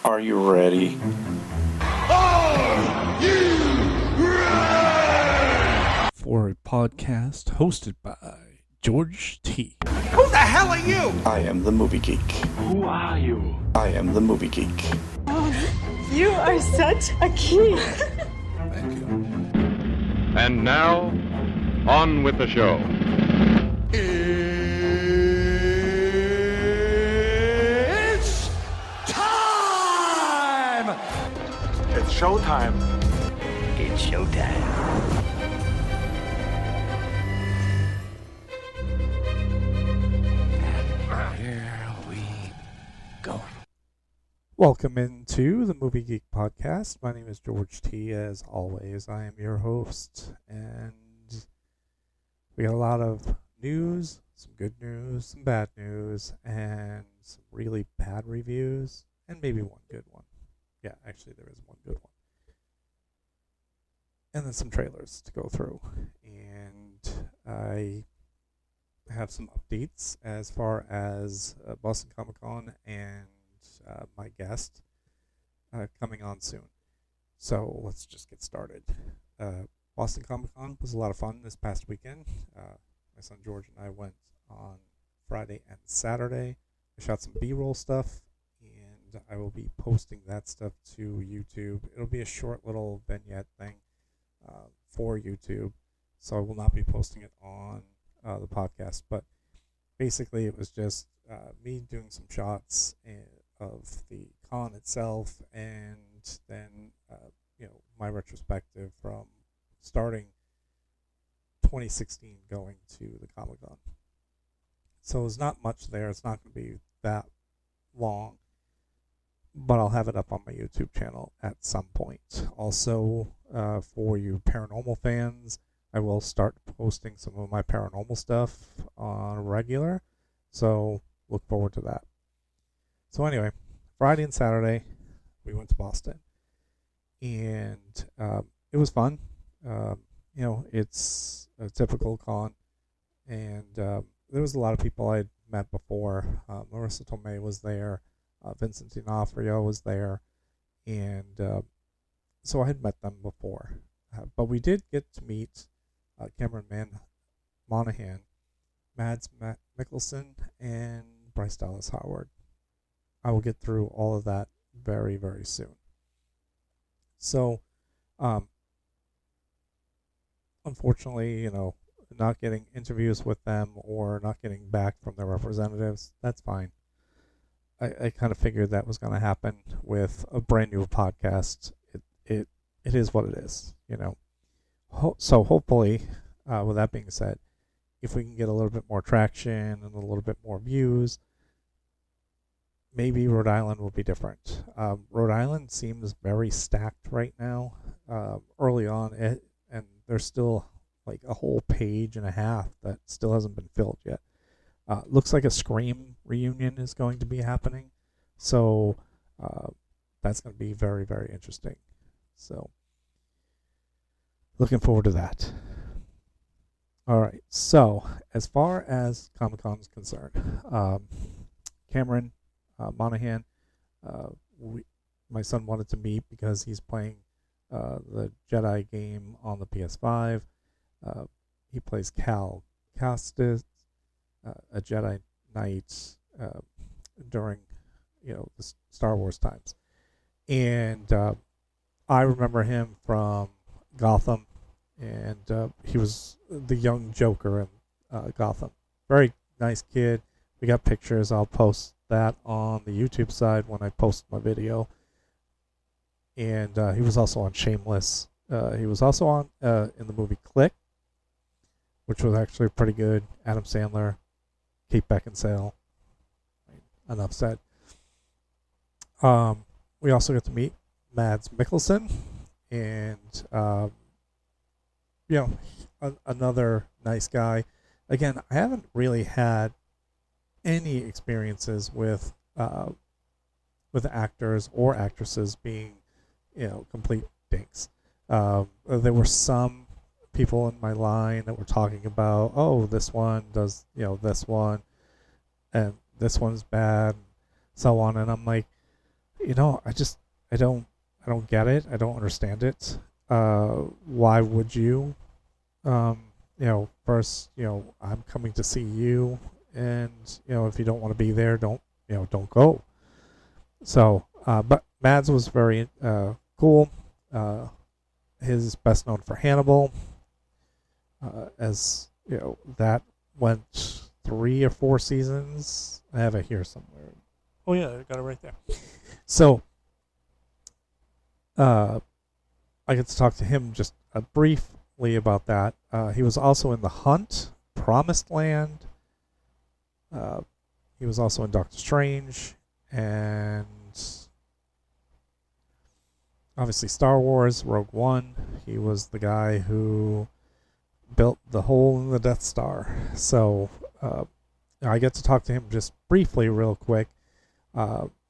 Are you ready? Are you ready? For a podcast hosted by George T. Who the hell are you? I am the movie geek. Who are you? I am the movie geek. You are such a geek. Thank you. And now, on with the show. It's time! It's showtime. It's showtime. Here we go. Welcome into the Movie Geek Podcast. My name is George T. As always, I am your host, and we got a lot of news, some good news, some bad news, and some really bad reviews, and maybe one good one. Yeah, actually, there is one good one. And then some trailers to go through. And I have some updates as far as Boston Comic Con and my guest coming on soon. So let's just get started. Boston Comic Con was a lot of fun this past weekend. My son George and I went on Friday and Saturday. I shot some B-roll stuff, and I will be posting that stuff to YouTube. It'll be a short little vignette thing for YouTube, so I will not be posting it on the podcast. But basically, it was just me doing some shots of the con itself, and then my retrospective from starting 2016 going to the Comic-Con. So there's not much there. It's not going to be that long, but I'll have it up on my YouTube channel at some point. Also, for you paranormal fans, I will start posting some of my paranormal stuff on a regular, so look forward to that. So anyway, Friday and Saturday, we went to Boston, and it was fun. It's a typical con, and there was a lot of people I'd met before. Marissa Tomei was there, Vincent D'Onofrio was there, and so I had met them before. But we did get to meet Cameron Monaghan, Mads Mikkelsen, and Bryce Dallas Howard. I will get through all of that very, very soon. So, unfortunately, not getting interviews with them or not getting back from their representatives, that's fine. I kind of figured that was going to happen with a brand new podcast. It is what it is, So hopefully, with that being said, if we can get a little bit more traction and a little bit more views, maybe Rhode Island will be different. Rhode Island seems very stacked right now. Early on, and there's still like a whole page and a half that still hasn't been filled yet. Looks like a Scream reunion is going to be happening, so that's going to be very, very interesting. So, looking forward to that. All right, so as far as Comic-Con is concerned, Cameron Monaghan, my son wanted to meet because he's playing the Jedi game on the PS5. He plays Cal Kestis, a Jedi Knight during the Star Wars times, and I remember him from Gotham, and he was the young Joker in Gotham. Very nice kid. We got pictures. I'll post that on the YouTube side when I post my video. And he was also on Shameless. He was also on in the movie Click, which was actually pretty good. Adam Sandler, Kate Beckinsale. Enough said. We also got to meet Mads Mikkelsen, and another nice guy. Again, I haven't really had any experiences with actors or actresses being complete dinks. There were some people in my line that were talking about, oh, this one does this one, and this one's bad, and so on. And I'm like, I don't get it. I don't understand it. Why would you? First, I'm coming to see you, and if you don't want to be there, don't go. So, but Mads was very cool. His best known for Hannibal, as that went 3 or 4 seasons. I have it here somewhere. Oh yeah, I got it right there. So, I get to talk to him just briefly about that. He was also in The Hunt, Promised Land. He was also in Doctor Strange, and obviously Star Wars, Rogue One. He was the guy who built the hole in the Death Star. So I get to talk to him just briefly, real quick,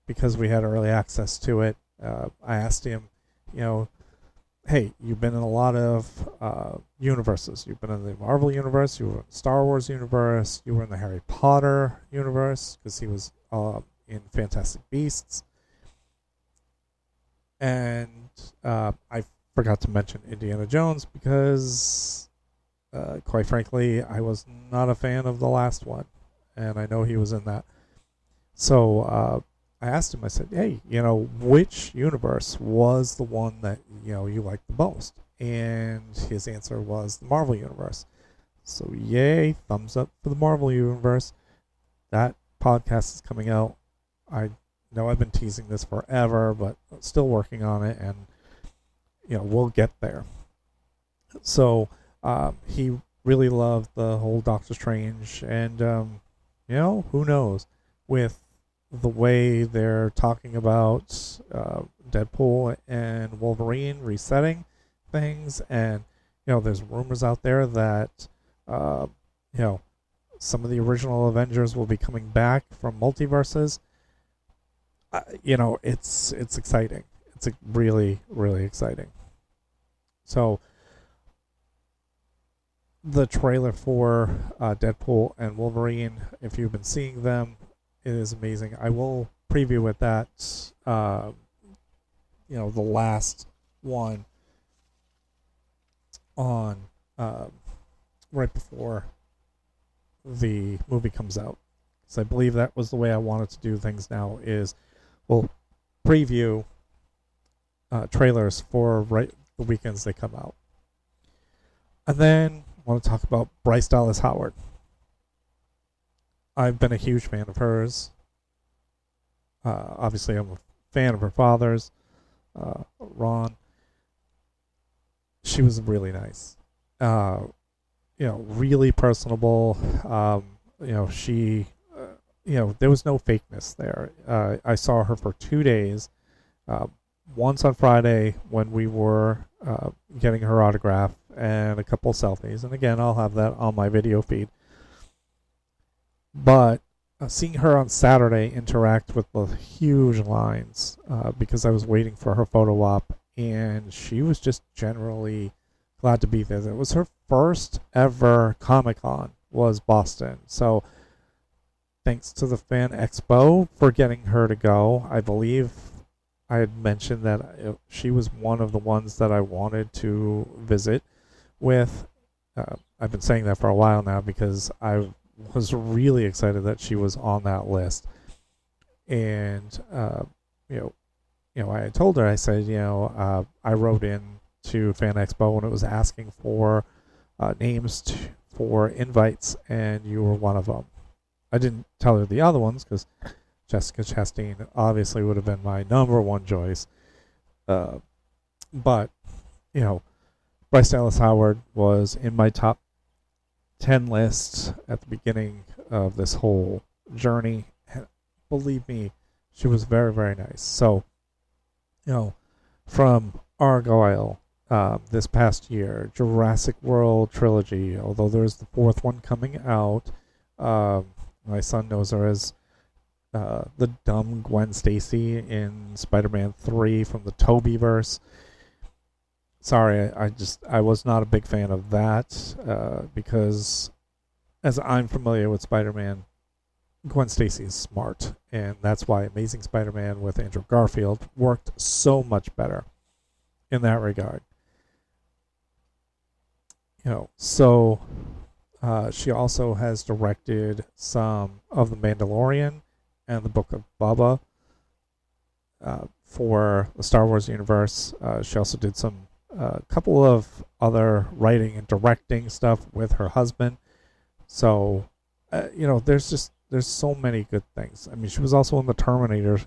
because we had early access to it. I asked him, hey, you've been in a lot of universes. You've been in the Marvel universe, you were in the Star Wars universe, you were in the Harry Potter universe, because he was in Fantastic Beasts. And I forgot to mention Indiana Jones because, quite frankly, I was not a fan of the last one. And I know he was in that. So I asked him, I said, hey, which universe was the one that, you liked the most? And his answer was the Marvel Universe. So yay, thumbs up for the Marvel Universe. That podcast is coming out. I know I've been teasing this forever, but still working on it, and, we'll get there. So he really loved the whole Doctor Strange, and, who knows, with the way they're talking about Deadpool and Wolverine resetting things, and there's rumors out there that some of the original Avengers will be coming back from multiverses. It's exciting. It's really, really exciting. So the trailer for Deadpool and Wolverine, if you've been seeing them, it is amazing. I will preview with that, the last one on right before the movie comes out. So I believe that was the way I wanted to do things now is we'll preview trailers for the weekends they come out. And then I want to talk about Bryce Dallas Howard. I've been a huge fan of hers. Obviously, I'm a fan of her father's, Ron. She was really nice. Really personable. She, there was no fakeness there. I saw her for 2 days. Once on Friday when we were getting her autograph and a couple selfies. And again, I'll have that on my video feed. But seeing her on Saturday interact with the huge lines because I was waiting for her photo op, and she was just generally glad to be there. It was her first ever Comic-Con was Boston. So thanks to the Fan Expo for getting her to go. I believe I had mentioned that she was one of the ones that I wanted to visit with. I've been saying that for a while now because I was really excited that she was on that list. And, I had told her, I said, I wrote in to Fan Expo when it was asking for names for invites, and you were one of them. I didn't tell her the other ones because Jessica Chastain obviously would have been my number one choice. But, Bryce Dallas Howard was in my top 10 list at the beginning of this whole journey. And believe me, she was very, very nice. So, from Argyle this past year, Jurassic World trilogy, although there's the 4th one coming out, my son knows her as the dumb Gwen Stacy in Spider-Man 3 from the Tobey-verse. Sorry, I was not a big fan of that because as I'm familiar with Spider-Man, Gwen Stacy is smart, and that's why Amazing Spider-Man with Andrew Garfield worked so much better in that regard. So she also has directed some of The Mandalorian and the Book of Boba for the Star Wars universe. She also did some couple of other writing and directing stuff with her husband. So, there's so many good things. I mean, she was also in the Terminator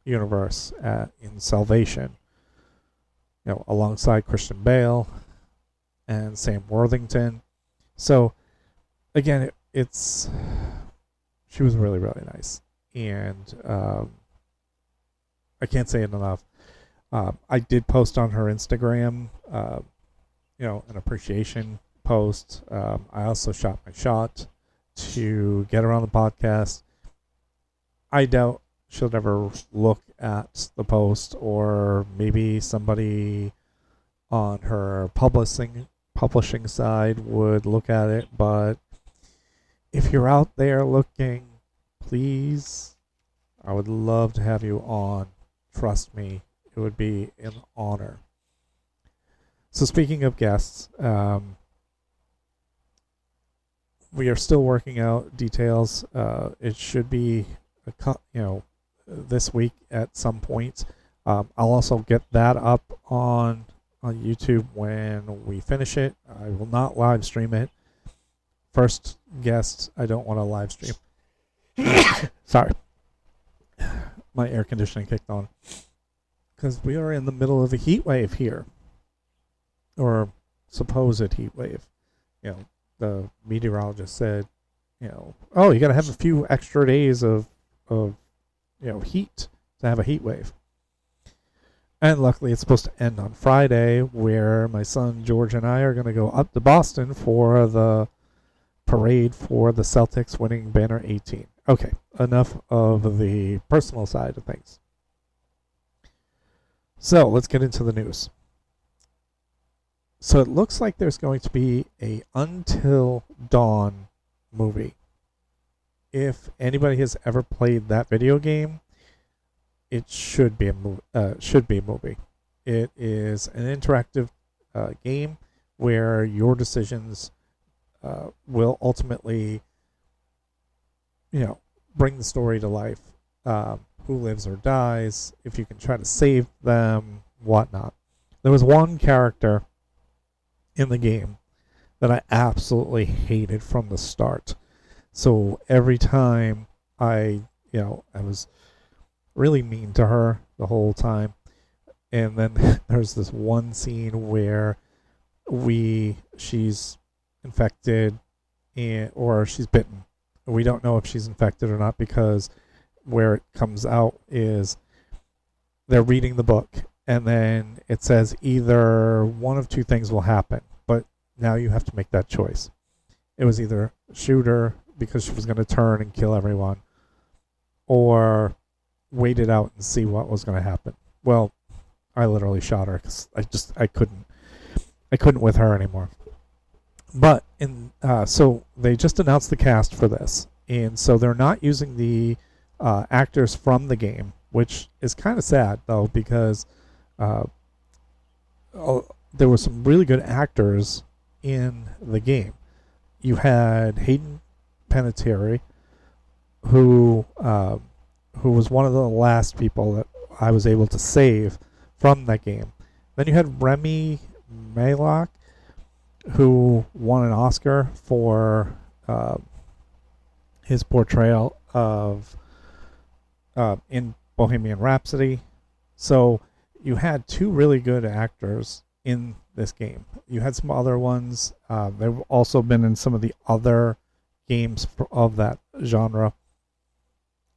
universe in Salvation, alongside Christian Bale and Sam Worthington. So, again, she was really, really nice. And I can't say it enough. I did post on her Instagram, an appreciation post. I also shot my shot to get her on the podcast. I doubt she'll ever look at the post, or maybe somebody on her publishing side would look at it. But if you're out there looking, please, I would love to have you on. Trust me, it would be an honor. So speaking of guests, we are still working out details. It should be, this week at some point. I'll also get that up on YouTube when we finish it. I will not live stream it. First guest, I don't want to live stream. Sorry. My air conditioning kicked on. Because we are in the middle of a heat wave here. Or supposed heat wave. The meteorologist said, oh, you got to have a few extra days of heat to have a heat wave. And luckily it's supposed to end on Friday, where my son George and I are going to go up to Boston for the parade for the Celtics winning banner 18. Okay, enough of the personal side of things. So let's get into the news. So it looks like there's going to be a Until Dawn movie. If anybody has ever played that video game, it should be a movie. It is an interactive game where your decisions will ultimately, bring the story to life. Who lives or dies, if you can try to save them, whatnot. There was one character in the game that I absolutely hated from the start. So every time I was really mean to her the whole time. And then there's this one scene where she's infected or she's bitten. We don't know if she's infected or not, because where it comes out is they're reading the book and then it says either one of two things will happen, but now you have to make that choice. It was either shoot her because she was going to turn and kill everyone, or wait it out and see what was going to happen. Well, I literally shot her because I couldn't with her anymore. But so they just announced the cast for this, and so they're not using the actors from the game, which is kind of sad though, because there were some really good actors in the game. You had Hayden Panettiere, who was one of the last people that I was able to save from that game. Then you had Remy Malek, who won an Oscar for his portrayal of in Bohemian Rhapsody. So you had two really good actors in this game. You had some other ones. They've also been in some of the other games of that genre.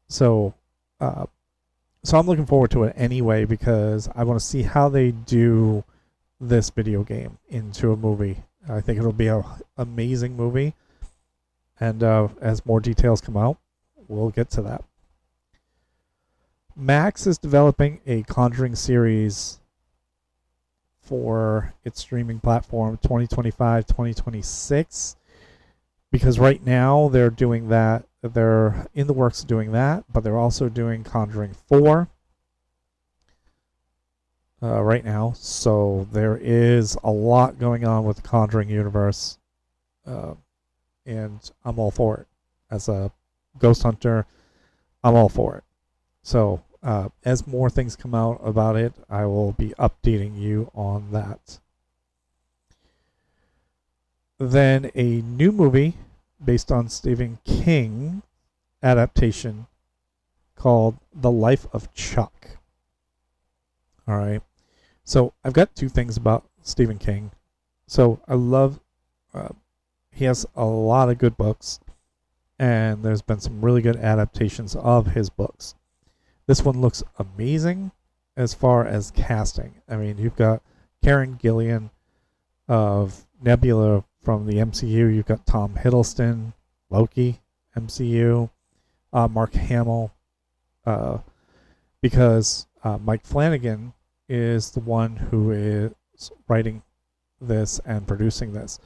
So I'm looking forward to it anyway, because I want to see how they do this video game into a movie. I think it'll be an amazing movie. And as more details come out, we'll get to that. Max is developing a Conjuring series for its streaming platform 2025-2026, because right now they're doing that they're in the works of doing that, but they're also doing Conjuring 4 right now. So there is a lot going on with the Conjuring universe, and I'm all for it. As a ghost hunter, I'm all for it. So as more things come out about it, I will be updating you on that. Then a new movie based on Stephen King adaptation called The Life of Chuck. All right. So I've got two things about Stephen King. So I love, he has a lot of good books, and there's been some really good adaptations of his books. This one looks amazing as far as casting. I mean, you've got Karen Gillan of Nebula from the MCU. You've got Tom Hiddleston, Loki, MCU, Mark Hamill, because Mike Flanagan is the one who is writing this and producing this.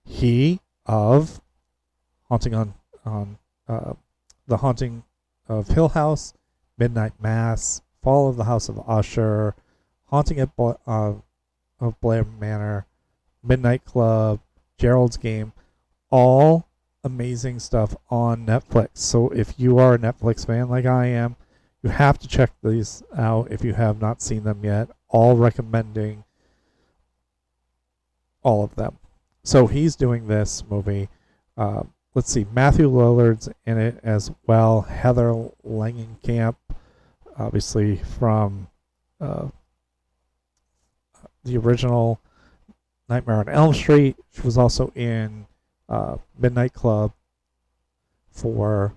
He of Haunting on The Haunting of Hill House, Midnight Mass, Fall of the House of Usher, Haunting of Blair Manor, Midnight Club, Gerald's Game, all amazing stuff on Netflix. So if you are a Netflix fan like I am, you have to check these out if you have not seen them yet. All recommending all of them. So he's doing this movie. Let's see, Matthew Lillard's in it as well. Heather Langenkamp, obviously from the original Nightmare on Elm Street. She was also in Midnight Club for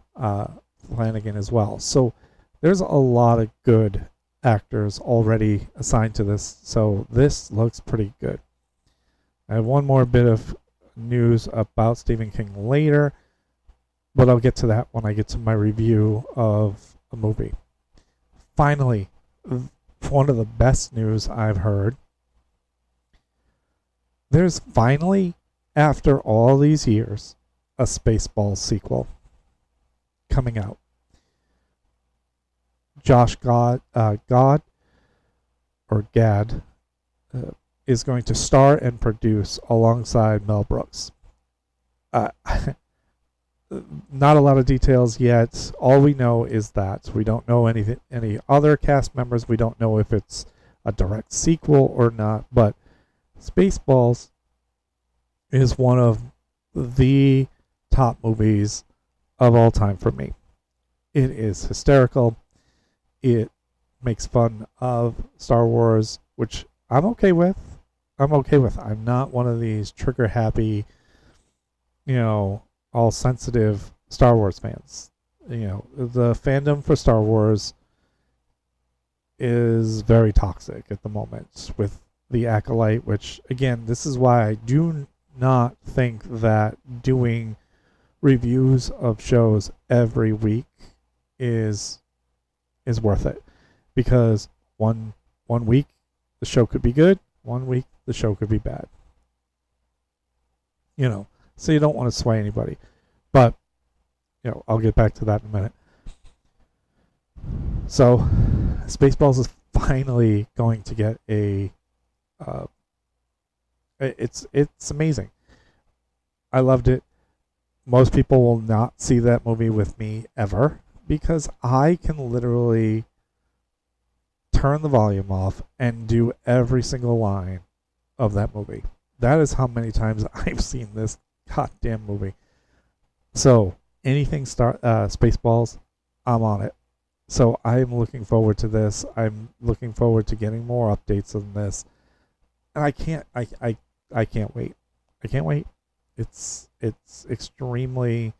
Flanagan as well. So there's a lot of good actors already assigned to this. So this looks pretty good. I have one more bit of news about Stephen King later, but I'll get to that when I get to my review of a movie. Finally, one of the best news I've heard. There's finally, after all these years, a Spaceballs sequel coming out. Josh Gad is going to star and produce alongside Mel Brooks. Not a lot of details yet. All we know is that we don't know any other cast members. We don't know if it's a direct sequel or not. But Spaceballs is one of the top movies of all time for me. It is hysterical. It makes fun of Star Wars, which I'm okay with. I'm not one of these trigger happy, all sensitive Star Wars fans. The fandom for Star Wars is very toxic at the moment with the Acolyte, which, again, this is why I do not think that doing reviews of shows every week is worth it, because one week the show could be good, one week the show could be bad. So you don't want to sway anybody. But, I'll get back to that in a minute. So, Spaceballs is finally going to get it's amazing. I loved it. Most people will not see that movie with me ever, because I can literally turn the volume off and do every single line of that movie. That is how many times I've seen this goddamn movie. So anything Spaceballs, I'm on it. So I'm looking forward to this. I'm looking forward to getting more updates on this. And I can't wait. I can't wait. It's extremely,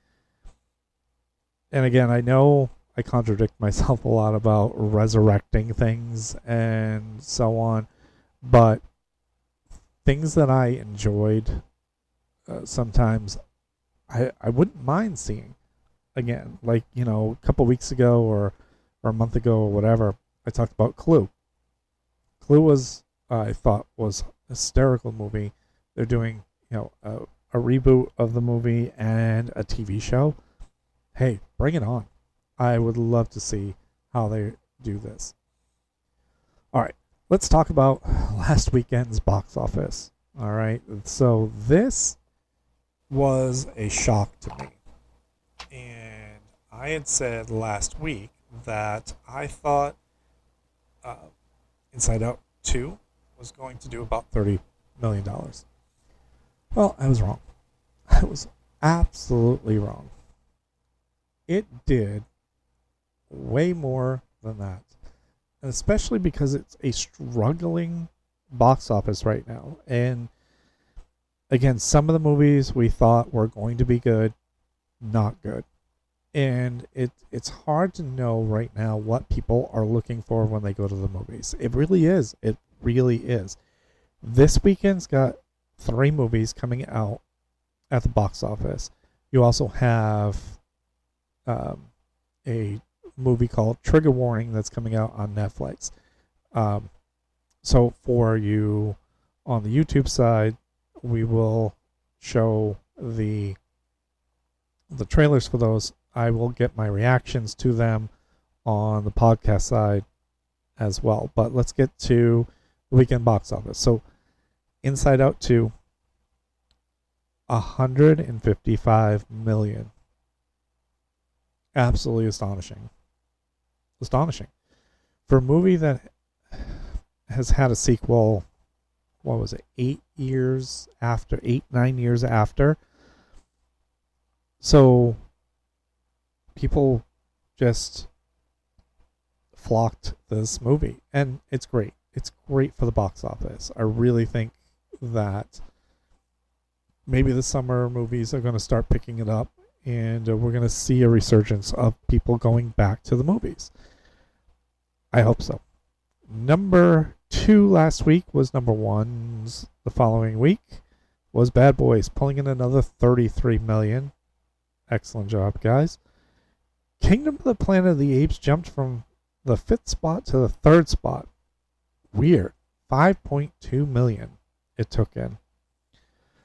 and again, I know I contradict myself a lot about resurrecting things and so on, but things that I enjoyed, sometimes I wouldn't mind seeing again. Like, a couple weeks ago or a month ago or whatever, I talked about Clue. Clue was, I thought, was a hysterical movie. They're doing, a reboot of the movie and a TV show. hey, bring it on. I would love to see how they do this. All right, let's talk about last weekend's box office. All right, so this was a shock to me. And I had said last week that I thought Inside Out 2 was going to do about $30 million. Well, I was wrong. I was absolutely wrong. It did way more than that. And especially because it's a struggling box office right now. And again, some of the movies we thought were going to be good, not good. And it's hard to know right now what people are looking for when they go to the movies. It really is. It really is. This weekend's got 3 movies coming out at the box office. You also have a movie called Trigger Warning that's coming out on Netflix. So for you on the YouTube side, we will show the trailers for those. I will get my reactions to them on the podcast side as well. But let's get to the weekend box office. So Inside Out 2, $155 million. Absolutely astonishing. Astonishing. For a movie that has had a sequel, what was it, 9 years after. So people just flocked this movie, and it's great. It's great for the box office. I really think that maybe the summer movies are going to start picking it up, and we're going to see a resurgence of people going back to the movies. I hope so. Number 2 last week was number 1 the following week was Bad Boys, pulling in another $33 million. Excellent job, guys. Kingdom of the Planet of the Apes jumped from the 5th spot to the 3rd spot. Weird. $5.2 million it took in.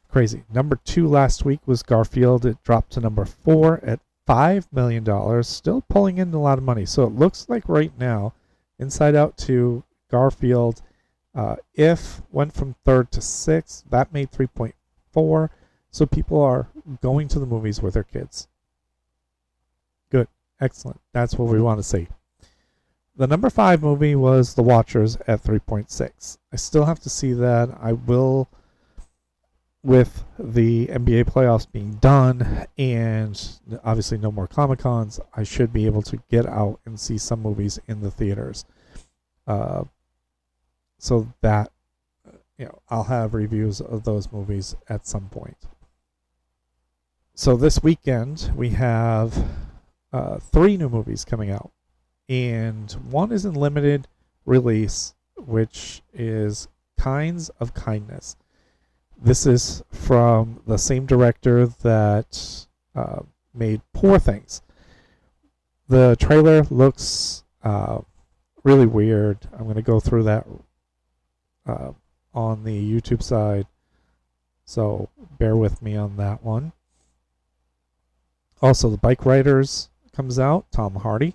Crazy. Number 2 last week was Garfield. It dropped to number 4 at $5 million. Still pulling in a lot of money. So it looks like right now, Inside Out 2, Garfield, If went from 3rd to 6th. That made 3.4. So people are going to the movies with their kids. Good. Excellent. That's what we want to see. The number 5 movie was The Watchers at 3.6. I still have to see that. I will, with the NBA playoffs being done and obviously no more Comic-Cons, I should be able to get out and see some movies in the theaters. So that, I'll have reviews of those movies at some point. So this weekend we have 3 new movies coming out. And one is in limited release, which is Kinds of Kindness. This is from the same director that made Poor Things. The trailer looks really weird. I'm going to go through that on the YouTube side, so bear with me on that one. Also, The Bike Riders comes out, Tom Hardy,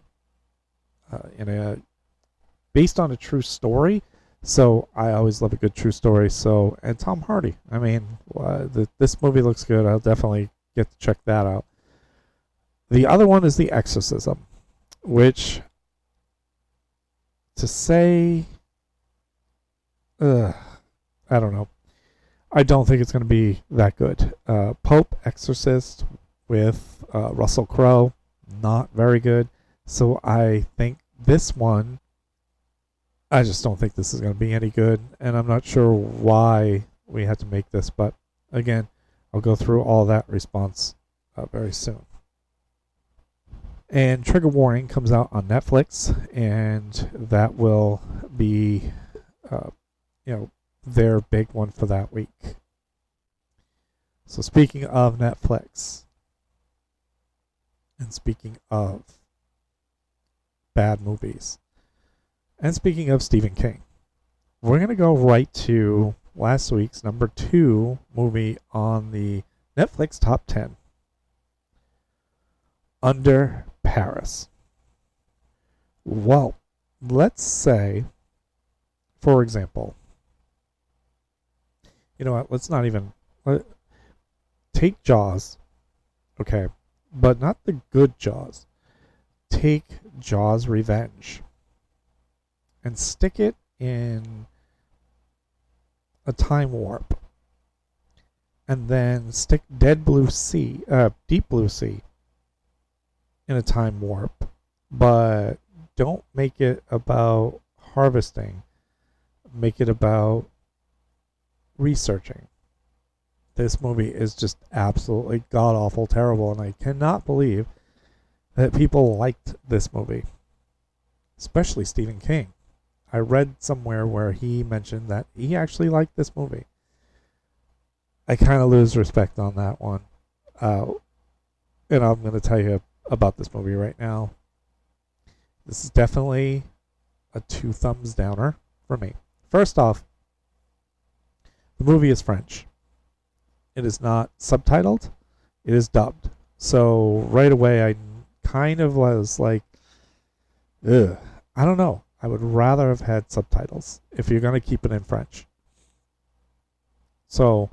based on a true story. So I always love a good true story. So, and Tom Hardy. I mean, this movie looks good. I'll definitely get to check that out. The other one is The Exorcism, which, to say, I don't know. I don't think it's going to be that good. Pope Exorcist with Russell Crowe, not very good. So I think this one, I just don't think this is going to be any good, and I'm not sure why we had to make this, but again, I'll go through all that response very soon. And Trigger Warning comes out on Netflix, and that will be, their big one for that week. So speaking of Netflix, and speaking of bad movies, and speaking of Stephen King, we're going to go right to last week's number 2 movie on the Netflix top 10. under Paris. Well, let's say, for example, you know what? Let's not even take Jaws, okay, but not the good Jaws. Take Jaws Revenge and stick it in a time warp, and then stick Deep Blue Sea in a time warp, but don't make it about harvesting. Make it about researching. This movie is just absolutely god awful terrible, and I cannot believe that people liked this movie, especially Stephen King. I read somewhere where he mentioned that he actually liked this movie. I kind of lose respect on that one. And I'm going to tell you about this movie right now. This is definitely a 2 thumbs downer for me. First off, the movie is French. It is not subtitled. It is dubbed. So right away I kind of was like, ugh. I don't know. I would rather have had subtitles if you're going to keep it in French. So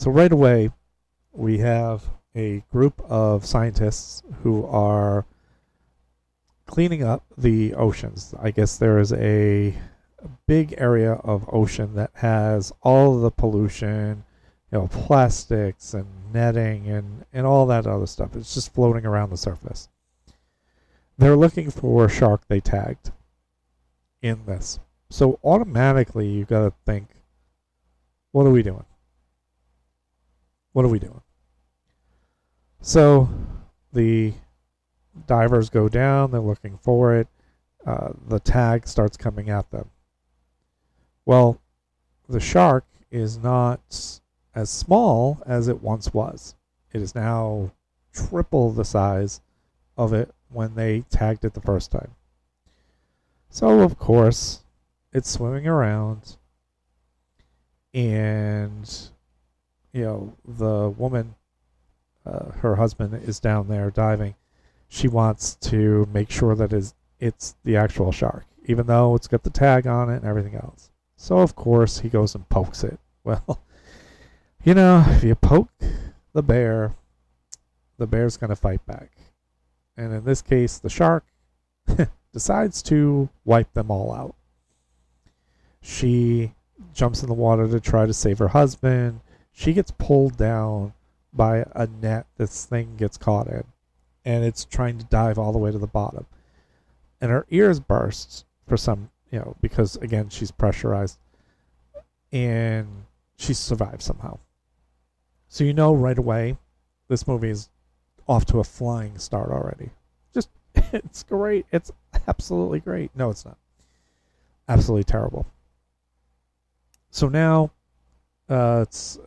right away, we have a group of scientists who are cleaning up the oceans. I guess there is a big area of ocean that has all of the pollution, plastics and netting and all that other stuff. It's just floating around the surface. They're looking for a shark they tagged in this. So automatically you got to think, what are we doing? What are we doing? So the divers go down, they're looking for it. The tag starts coming at them. Well, the shark is not as small as it once was. It is now triple the size of it when they tagged it the first time. So, of course, it's swimming around, and, the woman, her husband, is down there diving. She wants to make sure that it's the actual shark, even though it's got the tag on it and everything else. So, of course, he goes and pokes it. Well, if you poke the bear's going to fight back. And in this case, the shark decides to wipe them all out. She jumps in the water to try to save her husband. She gets pulled down by a net this thing gets caught in, and it's trying to dive all the way to the bottom. And her ears burst for some, because again, she's pressurized, and she survives somehow. So right away, this movie is off to a flying start already. It's great. It's absolutely great. No, it's not. Absolutely terrible. So now, it's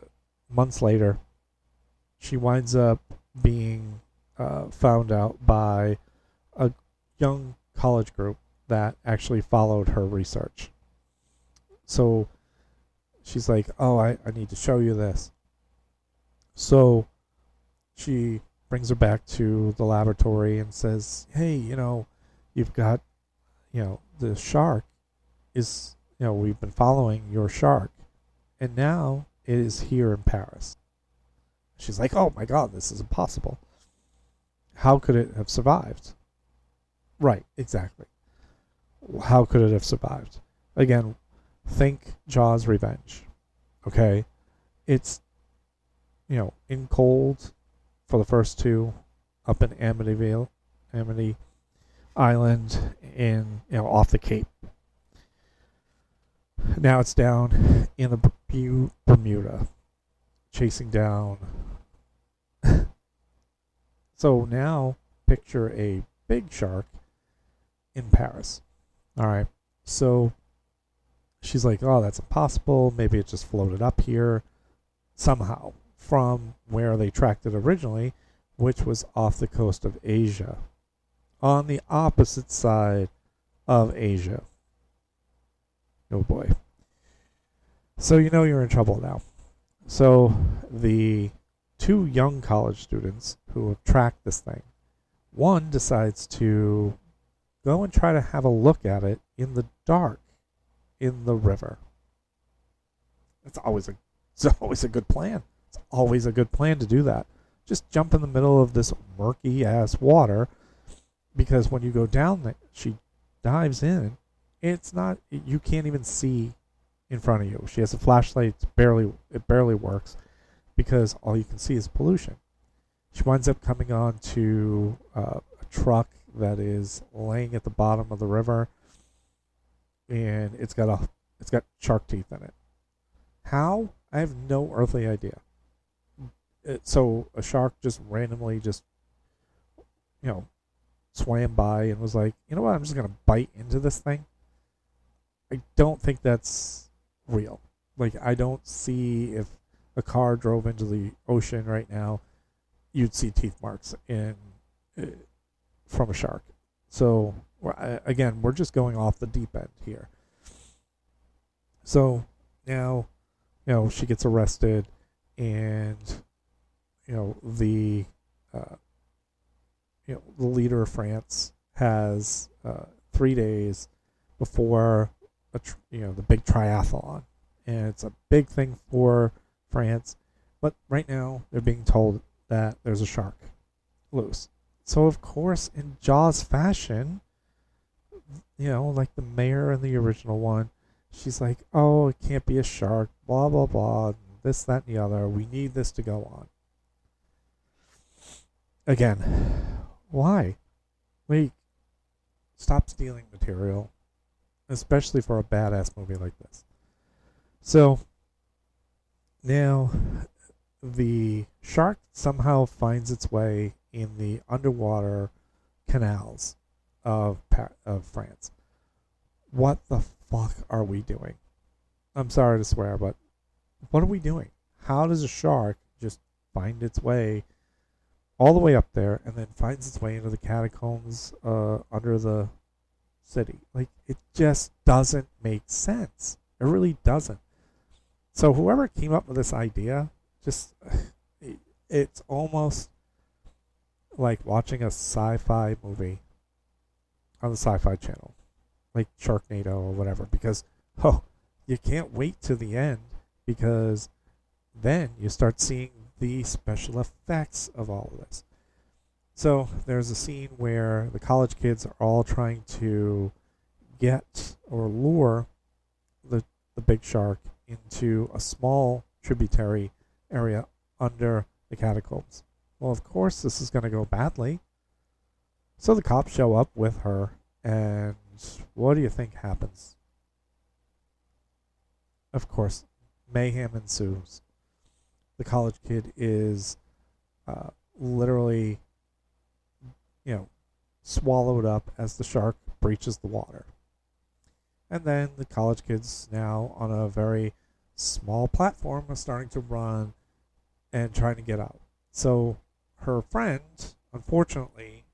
months later. She winds up being found out by a young college group that actually followed her research. So she's like, oh, I need to show you this. So she brings her back to the laboratory and says, hey, you've got, the shark is, we've been following your shark, and now it is here in Paris. She's like, oh my God, this is impossible. How could it have survived? Right, exactly. How could it have survived? Again, think Jaws Revenge. Okay? It's, in cold for the first two, up in Amity Island, off the Cape. Now it's down in the Bermuda, chasing down. So now picture a big shark in Paris. All right. So she's like, oh, that's impossible. Maybe it just floated up here somehow from where they tracked it originally, which was off the coast of Asia, on the opposite side of Asia. Oh boy. So you're in trouble now. So the two young college students who have tracked this thing One decides to go and try to have a look at it in the dark in the river. It's always a good plan. It's always a good plan to do that. Just jump in the middle of this murky ass water, because when you go down there, she dives in. You can't even see in front of you. She has a flashlight. It barely works because all you can see is pollution. She winds up coming on to a truck that is laying at the bottom of the river, and it's got shark teeth in it. How? I have no earthly idea. So a shark just randomly swam by and was like, you know what, I'm just going to bite into this thing. I don't think that's real. Like, I don't see, if a car drove into the ocean right now, you'd see teeth marks from a shark. So, again, we're just going off the deep end here. So now, she gets arrested, and the leader of France has 3 days before the big triathlon, and it's a big thing for France. But right now they're being told that there's a shark loose. So of course, in Jaws fashion, like the mayor in the original one, she's like, "Oh, it can't be a shark, blah blah blah, this, that, and the other. We need this to go on." Again, why? Stop stealing material, especially for a badass movie like this. So now the shark somehow finds its way in the underwater canals of France. What the fuck are we doing? I'm sorry to swear, but what are we doing? How does a shark just find its way all the way up there and then finds its way into the catacombs under the city? Like, it just doesn't make sense. It really doesn't. So whoever came up with this idea, it's almost like watching a sci-fi movie on the Sci-Fi Channel, like Sharknado or whatever, because you can't wait to the end, because then you start seeing the special effects of all of this. So there's a scene where the college kids are all trying to get or lure the big shark into a small tributary area under the catacombs. Well, of course, this is going to go badly. So the cops show up with her, and what do you think happens? Of course, mayhem ensues. The college kid is literally, swallowed up as the shark breaches the water. And then the college kid's now on a very small platform are starting to run and trying to get out. So her friend, unfortunately,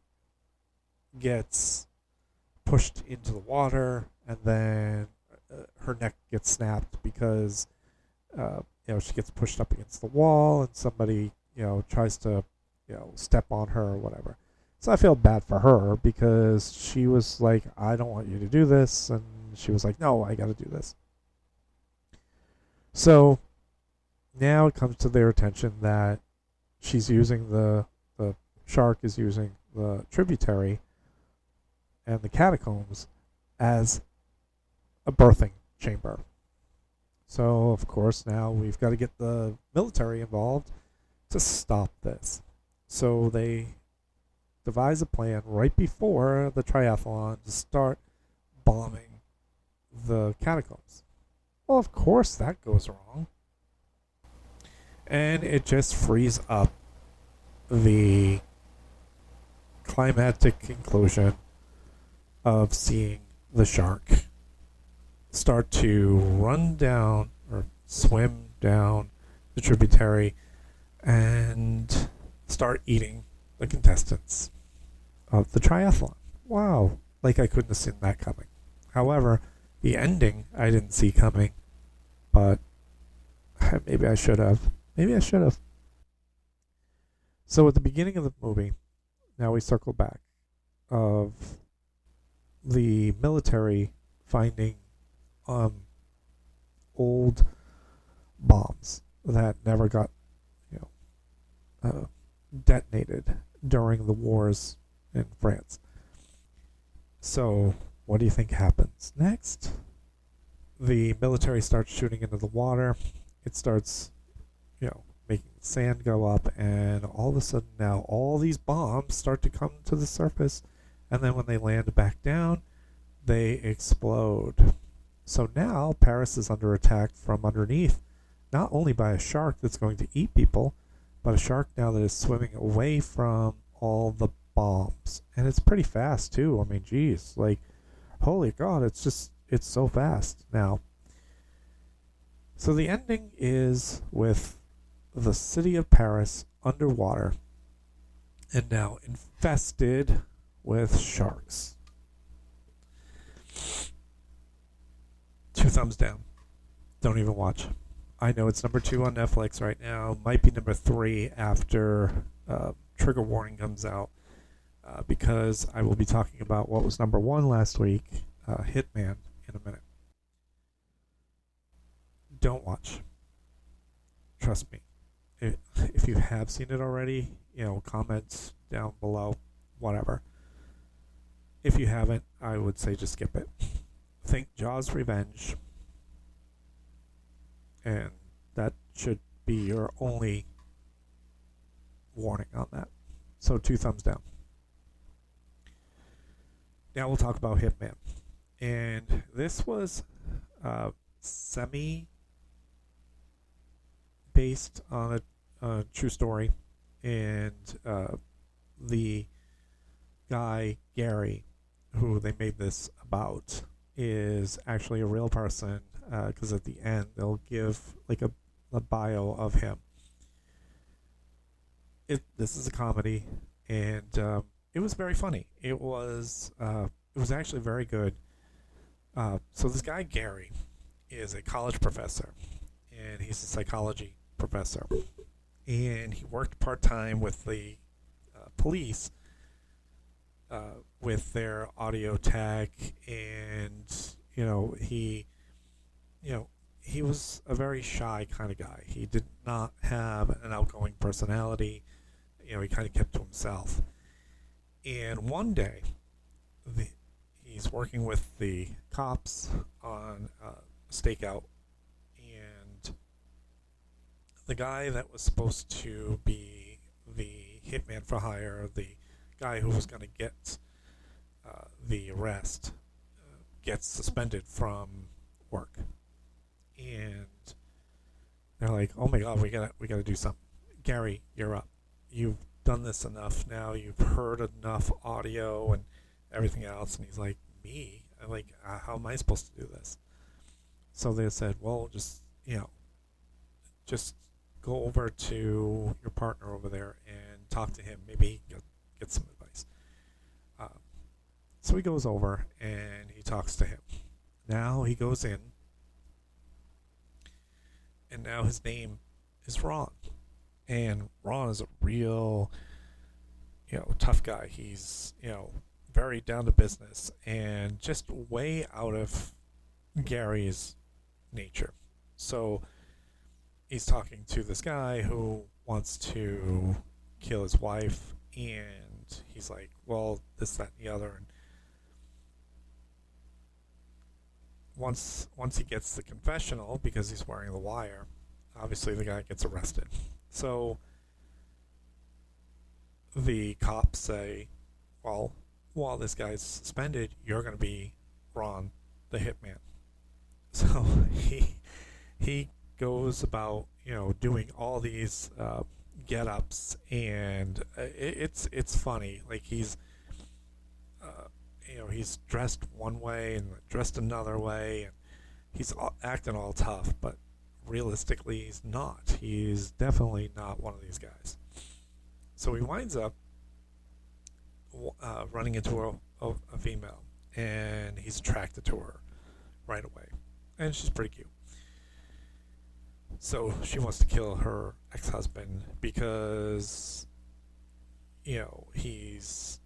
gets pushed into the water, and then her neck gets snapped because she gets pushed up against the wall, and somebody tries to step on her or whatever. So I feel bad for her, because she was like, "I don't want you to do this," and she was like, "No, I got to do this." So now it comes to their attention that she's using the shark is using the tributary and the catacombs as a birthing chamber. So of course now we've got to get the military involved to stop this. So they devise a plan right before the triathlon to start bombing the catacombs. Well, of course that goes wrong. And it just frees up the climactic conclusion of seeing the shark start to run down or swim down the tributary and start eating the contestants of the triathlon. Wow, like I couldn't have seen that coming. However, the ending I didn't see coming, but maybe I should have. So at the beginning of the movie, now we circle back of the military finding old bombs that never got, detonated during the wars in France. So, what do you think happens next? The military starts shooting into the water. It starts, making sand go up, and all of a sudden now all these bombs start to come to the surface, and then when they land back down, they explode. So now Paris is under attack from underneath, not only by a shark that's going to eat people, but a shark now that is swimming away from all the bombs. And it's pretty fast too. I mean, geez, like, holy God, it's so fast now. So the ending is with the city of Paris underwater and now infested with sharks. 2 thumbs down. Don't even watch. I know it's number 2 on Netflix right now. Might be number 3 after Trigger Warning comes out, because I will be talking about what was number 1 last week, Hitman, in a minute. Don't watch. Trust me. If you have seen it already, comments down below, whatever. If you haven't, I would say just skip it. Think Jaws Revenge, and that should be your only warning on that. So 2 thumbs down. Now we'll talk about Hitman. And this was semi-based on a true story. And the guy, Gary, who they made this about, is actually a real person, because at the end they'll give like a bio of him. This is a comedy, and it was very funny. It was actually very good. So this guy Gary is a college professor, and he's a psychology professor, and he worked part-time with the police with their audio tech, and he was a very shy kind of guy. He did not have an outgoing personality. He kind of kept to himself. And one day, he's working with the cops on a stakeout, and the guy that was supposed to be the hitman for hire, the guy who was going to get the arrest, gets suspended from work. And they're like, "Oh my God, we gotta do something. Gary, you're up. You've done this enough now. You've heard enough audio and everything else." And he's like, "Me? I'm like, how am I supposed to do this?" So they said, "Well, just go over to your partner over there and talk to him. Maybe he can get some advice." So he goes over and he talks to him. Now he goes in, and now his name is Ron. And Ron is a real, tough guy. He's, very down to business and just way out of Gary's nature. So he's talking to this guy who wants to kill his wife, and he's like, "Well, this, that, and the other." And once he gets the confessional, because he's wearing the wire, obviously the guy gets arrested. So the cops say, "Well, while this guy's suspended, you're going to be Ron, the hitman." So he goes about, doing all these get-ups, and it's funny. Like, he's he's dressed one way and dressed another way, and he's acting all tough, but realistically he's not. He's definitely not one of these guys. So he winds up running into a female, and he's attracted to her right away, and she's pretty cute. So she wants to kill her ex-husband because he's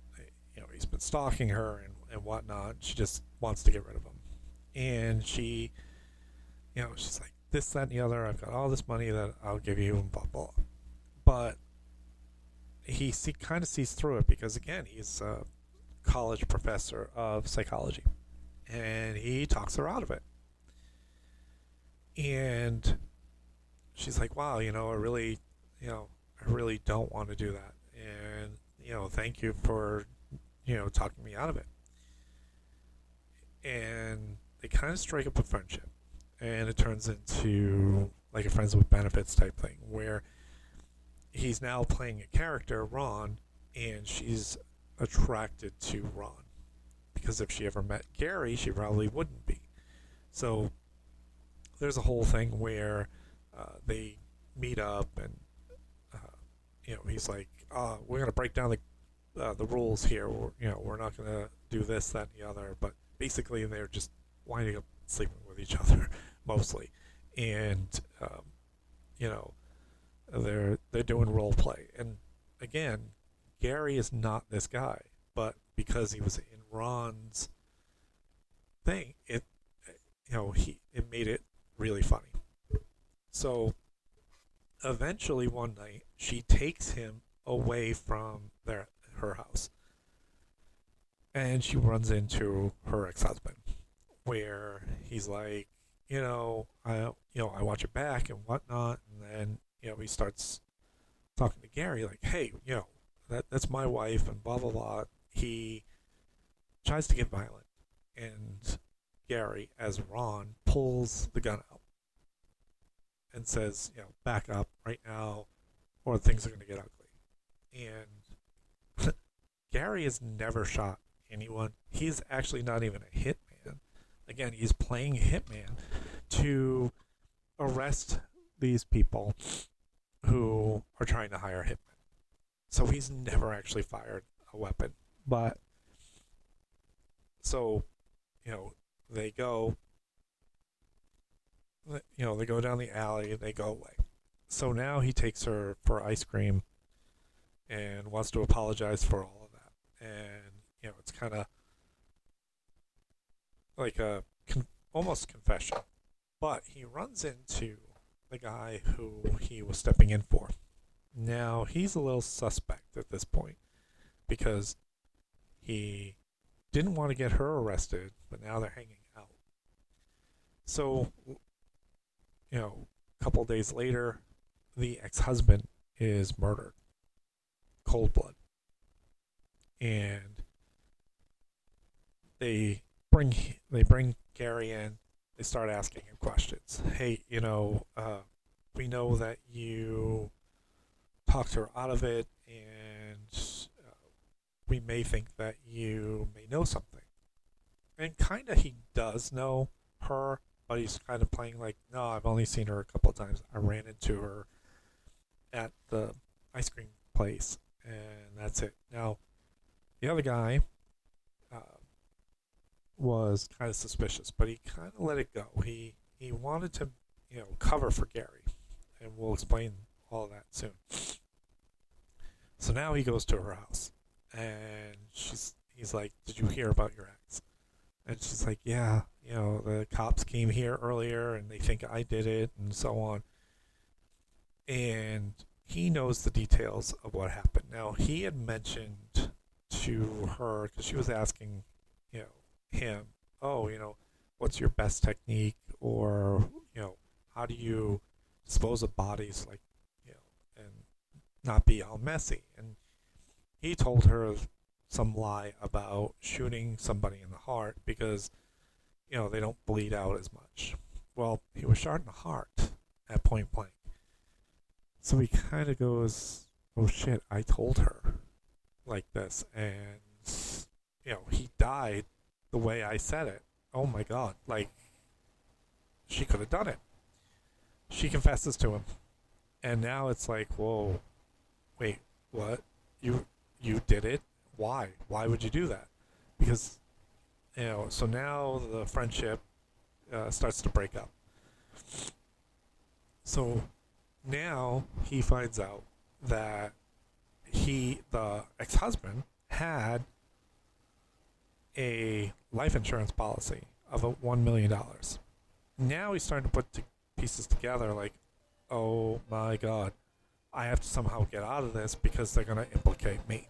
been stalking her and whatnot. She just wants to get rid of him, and she's like this, that, and the other. I've got all this money that I'll give you, and blah blah. But he kind of sees through it because again, he's a college professor of psychology, and he talks her out of it. And she's like, "Wow, I really don't want to do that, and thank you for talking me out of it." And they kind of strike up a friendship, and it turns into like a friends with benefits type thing, where he's now playing a character, Ron, and she's attracted to Ron because if she ever met Gary, she probably wouldn't be. So there's a whole thing where they meet up, and he's like, "We're gonna break down the rules here. We're not gonna do this, that, and the other." But basically, they're just winding up sleeping with each other mostly, and they're doing role play. And again, Gary is not this guy, but because he was in Ron's thing, it made it really funny. So eventually one night she takes him away from her house, and she runs into her ex-husband, where he's like, I want you back and whatnot. And then he starts talking to Gary like, "Hey, that's my wife," and blah blah blah. He tries to get violent, and Gary, as Ron, pulls the gun out and says, "Back up right now, or things are going to get ugly." And Gary has never shot anyone. He's actually not even a hitman. Again, he's playing a hitman to arrest these people who are trying to hire hitmen. So he's never actually fired a weapon. But so, they go down the alley, they go away. So now he takes her for ice cream and wants to apologize for all of that. And, it's kind of like a almost confession. But he runs into the guy who he was stepping in for. Now, he's a little suspect at this point because he didn't want to get her arrested, but now they're hanging out. So, a couple of days later, the ex-husband is murdered. Cold blood. And they bring Gary in. They start asking him questions. "Hey, we know that you talked her out of it, and we may think that you may know something." And kind of he does know her, but he's kind of playing like, "No, I've only seen her a couple of times. I ran into her at the ice cream place, and that's it." Now, the other guy was kind of suspicious, but he kind of let it go. He wanted to, cover for Gary, and we'll explain all of that soon. So now he goes to her house, and he's like, "Did you hear about your ex?" And she's like, "Yeah, the cops came here earlier, and they think I did it, and so on." And he knows the details of what happened. Now, he had mentioned to her, because she was asking, him, "Oh, what's your best technique?" Or, "How do you dispose of bodies, like, and not be all messy?" And he told her some lie about shooting somebody in the heart because, they don't bleed out as much. Well, he was shot in the heart at point blank. So he kind of goes, "Oh shit, I told her like this, and, he died the way I said it. Oh my god, like, she could have done it." She confesses to him, and now it's like, whoa, wait, what? You did it? Why would you do that? Because, so now the friendship starts to break up. So now he finds out that the ex-husband, had a life insurance policy of $1 million. Now he's starting to put pieces together like, oh my God, I have to somehow get out of this because they're going to implicate me.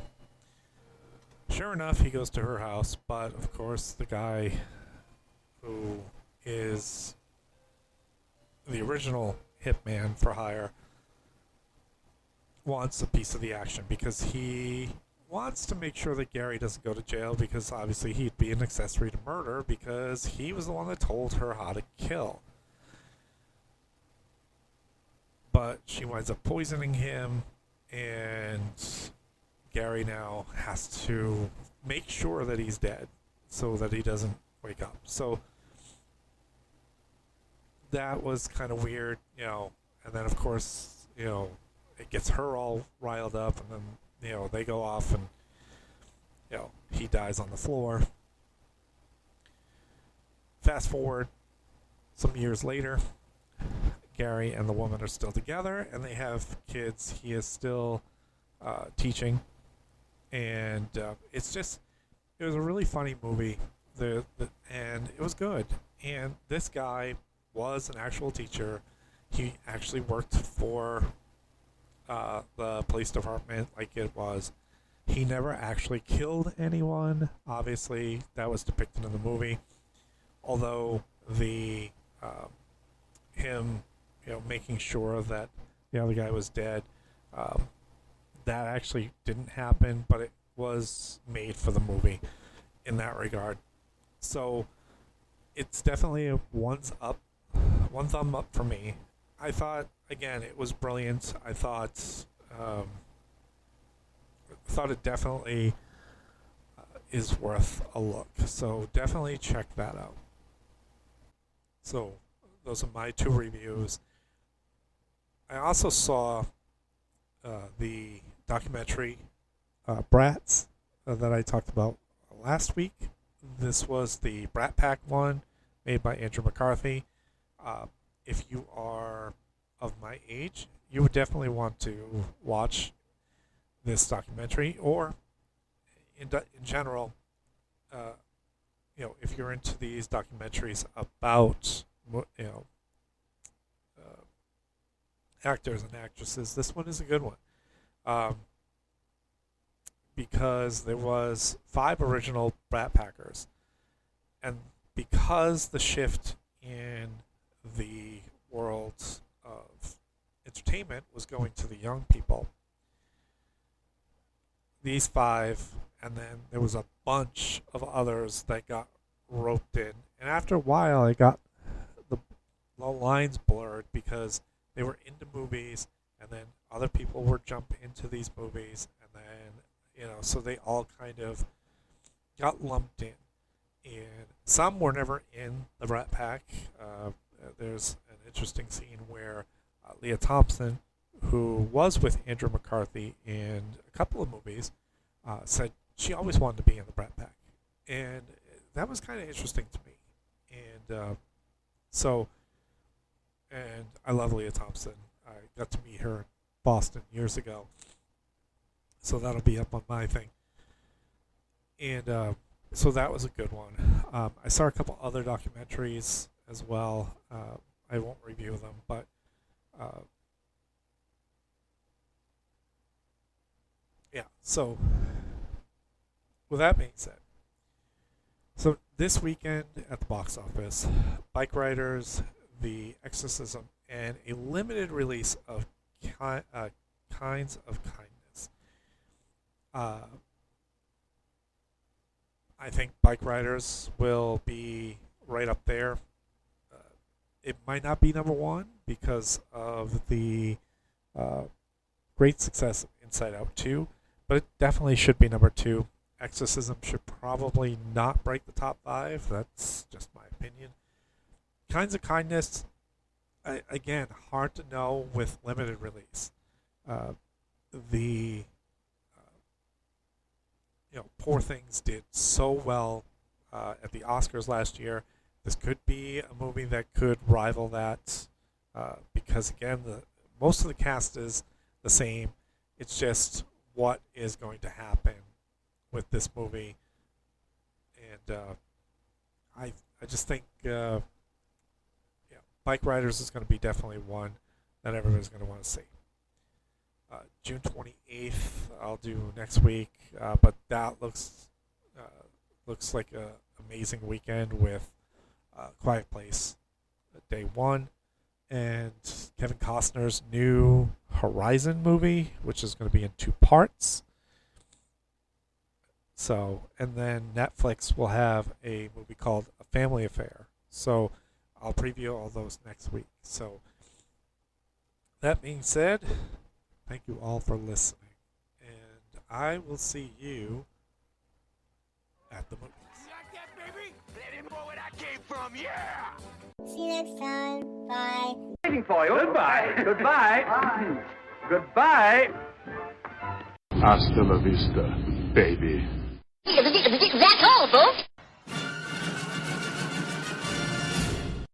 Sure enough, he goes to her house, but of course the guy who is the original hitman for hire wants a piece of the action because he wants to make sure that Gary doesn't go to jail, because obviously he'd be an accessory to murder because he was the one that told her how to kill. But she winds up poisoning him, and Gary now has to make sure that he's dead so that he doesn't wake up. So that was kind of weird, and then of course, it gets her all riled up, and then, they go off and, he dies on the floor. Fast forward some years later, Gary and the woman are still together, and they have kids. He is still teaching, and it was a really funny movie, and it was good. And this guy was an actual teacher. He actually worked for the police department like it was. He never actually killed anyone. Obviously, that was depicted in the movie. Although him, making sure that the other guy was dead, that actually didn't happen, but it was made for the movie in that regard. So it's definitely a one thumb up for me. I thought, again, it was brilliant. I thought it definitely is worth a look. So definitely check that out. So those are my two reviews. I also saw the documentary Brats that I talked about last week. This was the Brat Pack one made by Andrew McCarthy. If you are of my age, you would definitely want to watch this documentary, or in general, if you're into these documentaries about, actors and actresses, this one is a good one. Because there was 5 original Brat Packers, and because the shift in the world of entertainment was going to the young people, these 5, and then there was a bunch of others that got roped in, and after a while it got the lines blurred because they were into movies, and then other people were jumping into these movies, and then so they all kind of got lumped in, and some were never in the Rat Pack. There's an interesting scene where Leah Thompson, who was with Andrew McCarthy in a couple of movies, said she always wanted to be in the Brat Pack, and that was kind of interesting to me. And and I love Leah Thompson. I got to meet her in Boston years ago, so that'll be up on my thing. And so that was a good one. I saw a couple other documentaries as well. I won't review them, but yeah. So with that being said, so this weekend at the box office, Bike Riders, The Exorcism, and a limited release of Kinds of Kindness. I think Bike Riders will be right up there. It might not be number 1 because of the great success of Inside Out 2, but it definitely should be number 2. Exorcism should probably not break the top 5. That's just my opinion. Kinds of Kindness, again, hard to know with limited release. Poor Things did so well at the Oscars last year. This could be a movie that could rival that because, again, most of the cast is the same. It's just what is going to happen with this movie, and I just think Bike Riders is going to be definitely one that everybody's going to want to see. June 28th, I'll do next week, but that looks like an amazing weekend with Quiet Place day one, and Kevin Costner's new Horizon movie, which is going to be in 2 parts. So, and then Netflix will have a movie called A Family Affair. So, I'll preview all those next week. So, that being said, thank you all for listening. And I will see you at the movies. See you next time. Bye. Waiting for you. Goodbye. Goodbye. Goodbye. Hasta la vista, baby. That's all, folks.